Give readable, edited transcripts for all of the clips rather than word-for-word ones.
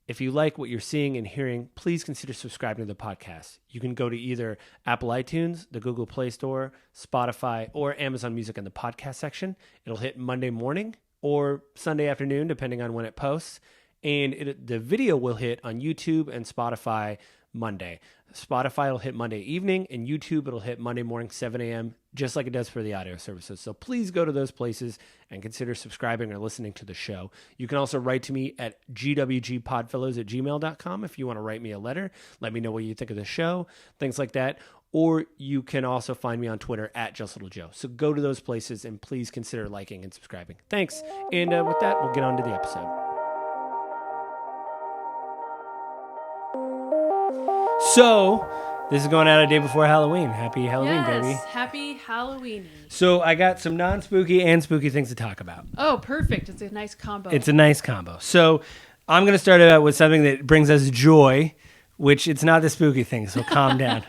if you like what you're seeing and hearing, please consider subscribing to the podcast. You can go to either Apple iTunes, the Google Play Store, Spotify, or Amazon Music in the podcast section. It'll hit Monday morning or Sunday afternoon, depending on when it posts. And the video will hit on YouTube and Spotify Monday. Spotify will hit Monday evening, and YouTube it'll hit Monday morning, 7 a.m., just like it does for the audio services. So please go to those places and consider subscribing or listening to the show. You can also write to me at gwgpodfellows@gmail.com if you want to write me a letter. Let me know what you think of the show, things like that. Or you can also find me on Twitter at JustLittleJoe. So go to those places and please consider liking and subscribing. Thanks. And with that, we'll get on to the episode. So, this is going out a day before Halloween. Happy Halloween, baby. Yes, happy Halloween. So, I got some non-spooky and spooky things to talk about. Oh, perfect. It's a nice combo. It's a nice combo. So, I'm going to start out with something that brings us joy, which it's not the spooky thing, so calm down.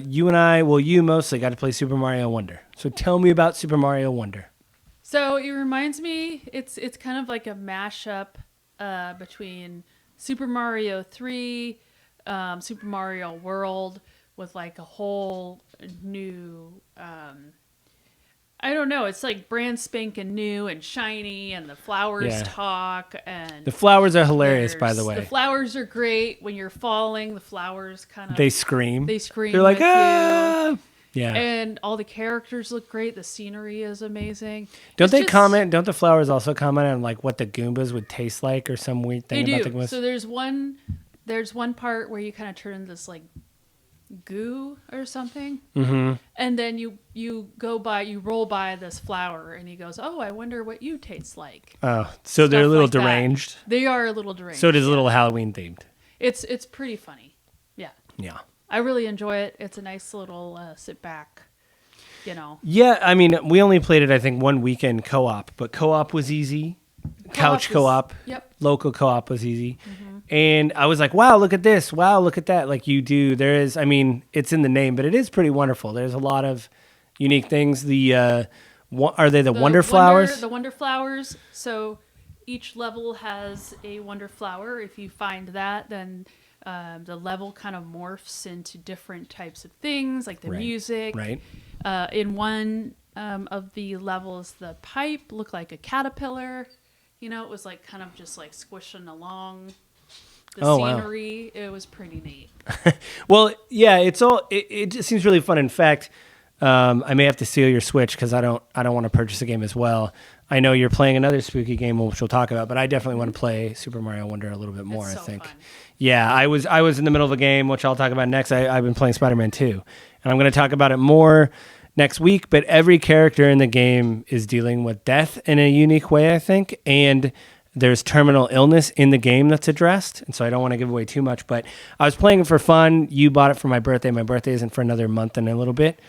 You and I, well, you mostly got to play Super Mario Wonder. So, tell me about Super Mario Wonder. So, it reminds me, it's kind of like a mashup between Super Mario 3, Super Mario World, with like a whole new I don't know, it's like brand spanking new and shiny, and the flowers talk, and the flowers are hilarious, by the way. The flowers are great. When you're falling, the flowers they scream. They're like, ah! You. Yeah. And all the characters look great. The scenery is amazing. Don't the flowers also comment on like what the Goombas would taste like or some weird thing they about do. the Goombas? So there's one part where you kind of turn this like goo or something, and then you roll by this flower, and he goes, "Oh, I wonder what you taste like." Oh, so they're a little deranged. They are a little deranged. So it is a little Halloween themed. It's pretty funny. Yeah. Yeah. I really enjoy it. It's a nice little sit back, Yeah, I mean, we only played it I think one weekend co-op, but co-op was easy. Couch co-op. Yep. Local co-op was easy. And I was like, wow, look at this. Wow, look at that. Like you do. There is, I mean, it's in the name, but it is pretty wonderful. There's a lot of unique things. Are they the Wonder Flowers? The Wonder Flowers. So each level has a Wonder Flower. If you find that, then the level kind of morphs into different types of things, like the music. Right. In one of the levels, the pipe looked like a caterpillar. It was like kind of just like squishing along the scenery. Wow. It was pretty neat. Well, yeah, it just seems really fun. In fact, I may have to steal your Switch because I don't want to purchase a game as well. I know you're playing another spooky game, which we'll talk about, but I definitely want to play Super Mario Wonder a little bit more. It's I think. Fun. Yeah, I was in the middle of a game, which I'll talk about next. I've been playing Spider-Man 2, and I'm going to talk about it more next week. But every character in the game is dealing with death in a unique way, I think, and there's terminal illness in the game that's addressed, and so I don't want to give away too much. But I was playing it for fun. You bought it for my birthday. My birthday isn't for another month and a little bit.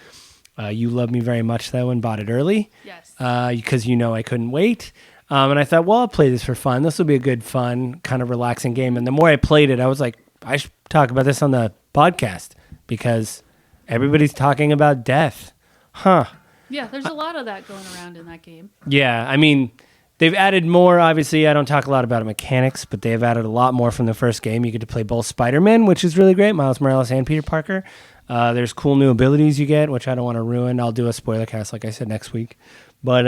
You love me very much, though, and bought it early. Yes. Because I couldn't wait. And I thought, well, I'll play this for fun. This will be a good, fun, kind of relaxing game. And the more I played it, I was like, I should talk about this on the podcast because everybody's talking about death. Huh. Yeah, there's a lot of that going around in that game. Yeah, I mean, they've added more. Obviously, I don't talk a lot about mechanics, but they've added a lot more from the first game. You get to play both Spider-Man, which is really great, Miles Morales and Peter Parker. There's cool new abilities you get, which I don't want to ruin. I'll do a spoiler cast, like I said, next week. But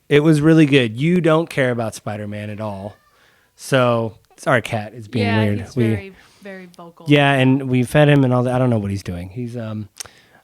it was really good. You don't care about Spider-Man at all. So, our cat is being weird. He's very, very vocal. Yeah, and we fed him and all that. I don't know what he's doing. He's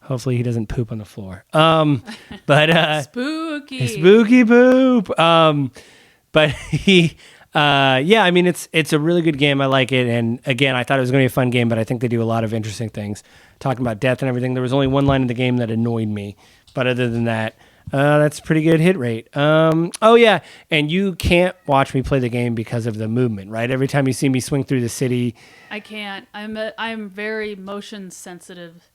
hopefully he doesn't poop on the floor. But spooky poop. But he I mean it's a really good game. I like it. And again, I thought it was going to be a fun game, but I think they do a lot of interesting things. Talking about death and everything. There was only one line in the game that annoyed me. But other than that, that's a pretty good hit rate. Oh yeah, and you can't watch me play the game because of the movement, right? Every time you see me swing through the city, I can't. I'm very motion sensitive,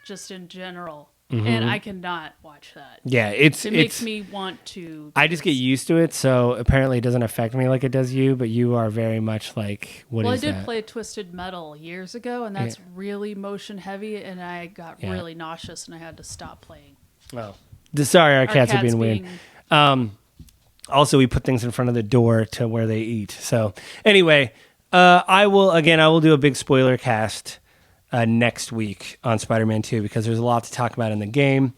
just in general, and I cannot watch that. Yeah, it makes me want to. I just get used to it, so apparently it doesn't affect me like it does you. But you are very much like what is that? Well, I did play Twisted Metal years ago, and that's really motion heavy, and I got really nauseous, and I had to stop playing. Oh. Sorry, our cats are being weird. Also, we put things in front of the door to where they eat. So anyway, I will do a big spoiler cast next week on Spider-Man 2 because there's a lot to talk about in the game.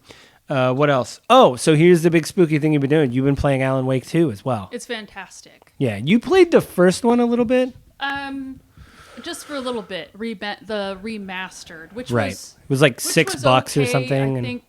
What else? Oh, so here's the big spooky thing you've been doing. You've been playing Alan Wake 2 as well. It's fantastic. Yeah, you played the first one a little bit? Just for a little bit. The remastered, which right. was... It was like which $6 was or okay. something. I think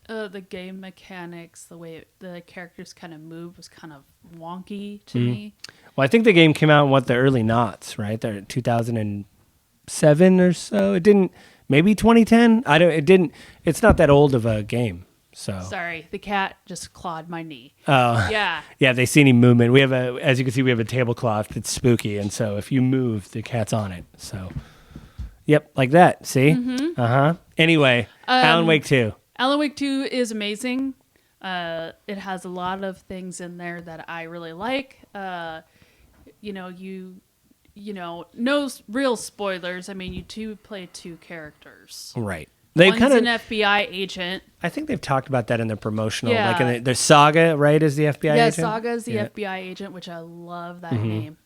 the game mechanics, the way the characters kind of move was kind of wonky to me. Well, I think the game came out in the early noughts, right? There, 2007 or so. It didn't. Maybe 2010. It didn't. It's not that old of a game. So Sorry, the cat just clawed my knee. Oh, Yeah. yeah. They see any movement. We have as you can see, we have a tablecloth that's spooky, and so if you move, the cat's on it. So, yep, like that. See? Anyway, Alan Wake 2. Alan Wake 2 is amazing. It has a lot of things in there that I really like. No real spoilers. I mean, you play two characters. Right. One's an FBI agent. I think they've talked about that in the promotional, Yeah. like in the Saga, right? Is the FBI agent? Yeah, Saga is the FBI agent, which I love that name.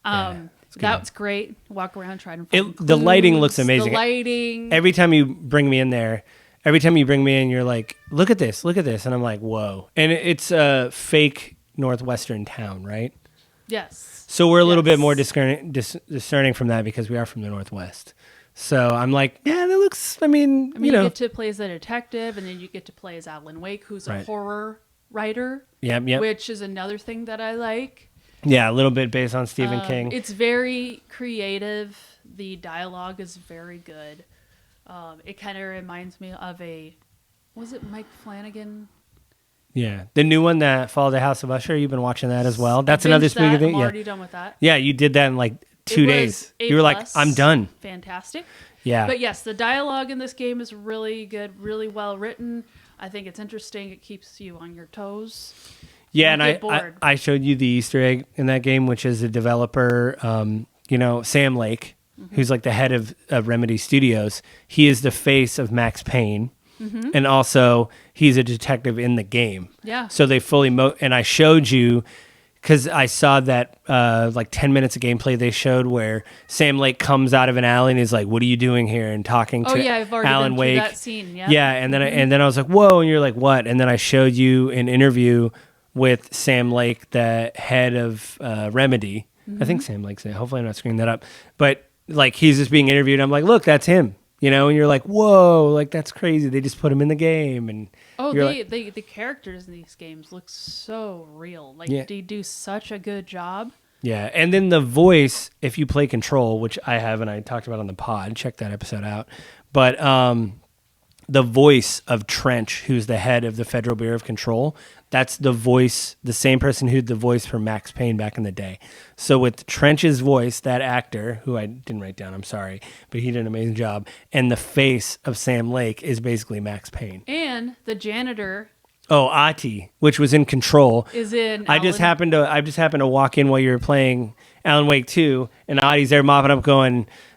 That's great. Walk around, try and find The lighting clues. looks amazing. The lighting. Every time you bring me in, you're like, look at this, and I'm like, whoa. And it's a fake northwestern town, right? Yes. So we're a little bit more discerning from that because we are from the Northwest. So I'm like, yeah, that looks. I mean, you get to play as a detective, and then you get to play as Alan Wake, who's a horror writer. Yep. Which is another thing that I like. Yeah, a little bit based on Stephen King. It's very creative. The dialogue is very good. It kind of reminds me of was it Mike Flanagan? Yeah, the new one that followed the House of Usher. You've been watching that as well. That's another spooky thing. I'm already done with that. Yeah, you did that in like 2 days. You were like, I'm done. Fantastic. Yeah. But yes, the dialogue in this game is really good, really well written. I think it's interesting. It keeps you on your toes. Yeah, and I showed you the Easter egg in that game, which is a developer, Sam Lake, who's like the head of Remedy Studios. He is the face of Max Payne. And also, he's a detective in the game. Yeah. So they fully and I showed you because I saw that like 10 minutes of gameplay they showed where Sam Lake comes out of an alley and is like, "What are you doing here?" and talking to I've already Alan been Wake. through that scene. Yeah. Yeah, and then I was like, "Whoa!" And you're like, "What?" And then I showed you an interview with Sam Lake, the head of Remedy. I think Sam Lake's it. Hopefully, I'm not screwing that up. But like, he's just being interviewed. I'm like, "Look, that's him." And you're like, whoa, like that's crazy. They just put him in the game, and the characters in these games look so real. Like they do such a good job. Yeah, and then the voice, if you play Control, which I have and I talked about on the pod, check that episode out. But the voice of Trench, who's the head of the Federal Bureau of Control, that's the voice, the same person who did the voice for Max Payne back in the day. So with Trench's voice, that actor, who I didn't write down, I'm sorry, but he did an amazing job, and the face of Sam Lake is basically Max Payne. And the janitor. Oh, Ati, which was in Control, is in. I just happened to walk in while you were playing Alan Wake 2, and Adi's there mopping up,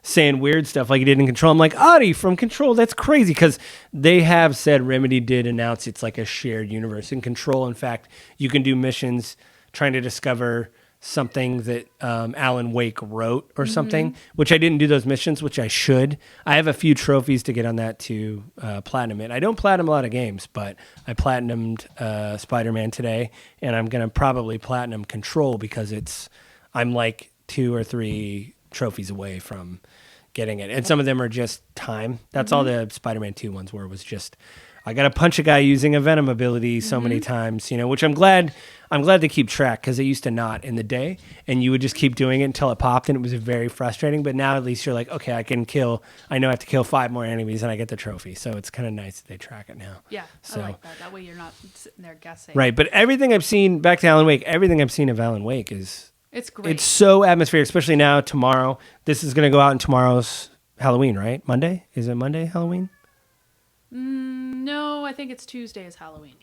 saying weird stuff like he did in Control. I'm like, Adi from Control, that's crazy, because they have said Remedy did announce it's like a shared universe. In Control, in fact, you can do missions trying to discover something that Alan Wake wrote or something, which I didn't do those missions, which I should. I have a few trophies to get on that to platinum it. I don't platinum a lot of games, but I platinumed Spider-Man today, and I'm going to probably platinum Control because I'm like 2 or 3 trophies away from getting it. And some of them are just time. That's all the Spider-Man 2 ones were, was just, I got to punch a guy using a Venom ability so many times, which I'm glad they keep track, because they used to not in the day, and you would just keep doing it until it popped, and it was very frustrating. But now at least you're like, okay, I know I have to kill 5 more enemies and I get the trophy. So it's kind of nice that they track it now. Yeah, so, I like that. That way you're not sitting there guessing. Right, but everything I've seen, back to Alan Wake, everything I've seen of Alan Wake is... It's great. It's so atmospheric, especially now, tomorrow. This is going to go out in tomorrow's Halloween, right? Monday? Is it Monday, Halloween? No, I think it's Tuesday is Halloween.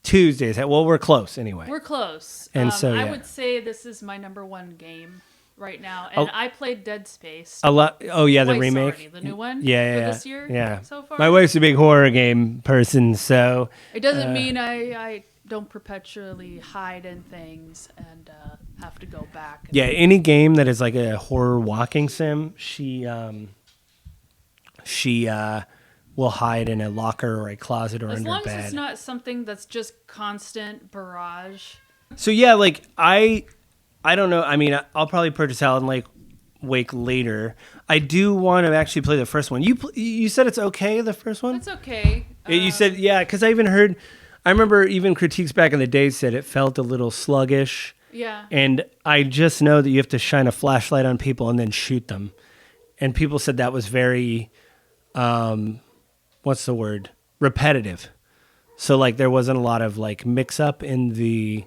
Tuesdays. Well, we're close anyway. We're close. And so, I would say this is my number 1 game right now. And I played Dead Space. A lot. Oh, yeah, the remake. Already, the new one? Yeah. This year? Yeah. So far? My wife's a big horror game person, so... It doesn't mean I don't perpetually hide in things and have to go back. Yeah, any game that is like a horror walking sim, she will hide in a locker or a closet or As under long bed. as it's not something that's just constant barrage. So yeah, like I don't know. I mean, I'll probably purchase Alan Wake later. I do want to actually play the first one. You said it's okay, the first one? It's okay. You said, yeah, because I remember even critiques back in the day said it felt a little sluggish. Yeah. And I just know that you have to shine a flashlight on people and then shoot them. And people said that was very, what's the word? Repetitive. So like there wasn't a lot of like mix up in the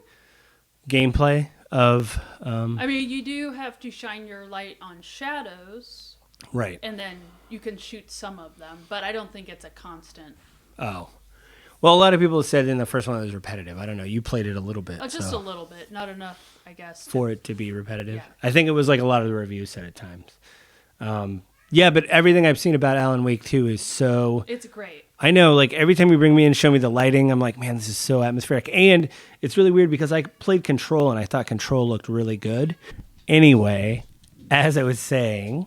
gameplay of. I mean, you do have to shine your light on shadows. Right. And then you can shoot some of them, but I don't think it's a constant. Oh. Well, a lot of people said in the first one it was repetitive. I don't know. You played it a little bit. Oh, just a little bit. Not enough, I guess. For it to be repetitive. Yeah. I think it was like a lot of the reviews said at times. Yeah, but everything I've seen about Alan Wake 2 is so... It's great. I know, like every time you bring me in and show me the lighting, I'm like, man, this is so atmospheric. And it's really weird because I played Control and I thought Control looked really good. Anyway, as I was saying,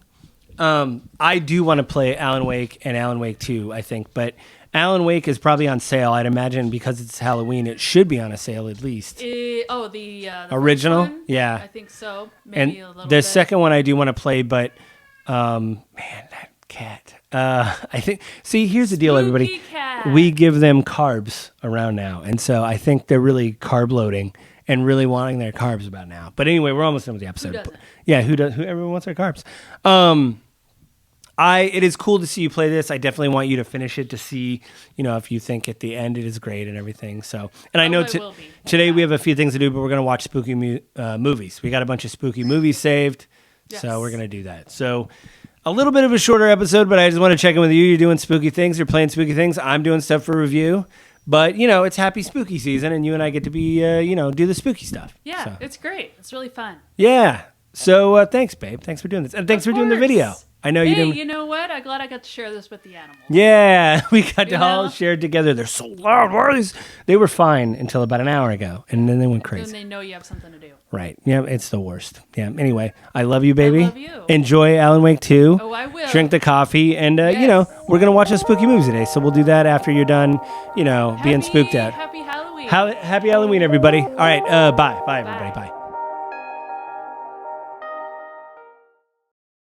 I do want to play Alan Wake and Alan Wake 2, I think. But Alan Wake is probably on sale. I'd imagine because it's Halloween, it should be on a sale at least. The original? first one? Yeah. I think so. Maybe And a little the bit. second one I do want to play, but man, that cat. I think. See, here's the deal, everybody. Spooky cat. We give them carbs around now, and so I think they're really carb loading and really wanting their carbs about now. But anyway, we're almost done with the episode. doesn't? Yeah, who everyone wants their carbs. It is cool to see you play this. I definitely want you to finish it to see, if you think at the end it is great and everything. So, and I know it will be. today we have a few things to do, but we're going to watch spooky movies. We got a bunch of spooky movies saved, Yes. so we're going to do that. So, a little bit of a shorter episode, but I just want to check in with you. You're doing spooky things. You're playing spooky things. I'm doing stuff for review. But, it's happy spooky season, and you and I get to be, do the spooky stuff. Yeah, So, it's great. It's really fun. yeah. So, thanks, babe. Thanks for doing this. And thanks Of for doing the course. video. I know you Hey, didn't. you know what? I'm glad I got to share this with the animals. Yeah, we got to You all know? share it together. They're so loud. Why are these? They were fine until about an hour ago, and then they went Then crazy. they know you have something to do. Right. Yeah, it's the worst. Yeah. Anyway, I love you, baby. love you. Enjoy Alan Wake 2. Oh, I will. Drink the coffee, and, Yes. we're going to watch a spooky movie today, so we'll do that after you're done, being spooked out. Happy Halloween. Happy Halloween, everybody. All right. Bye. Bye, everybody. Bye.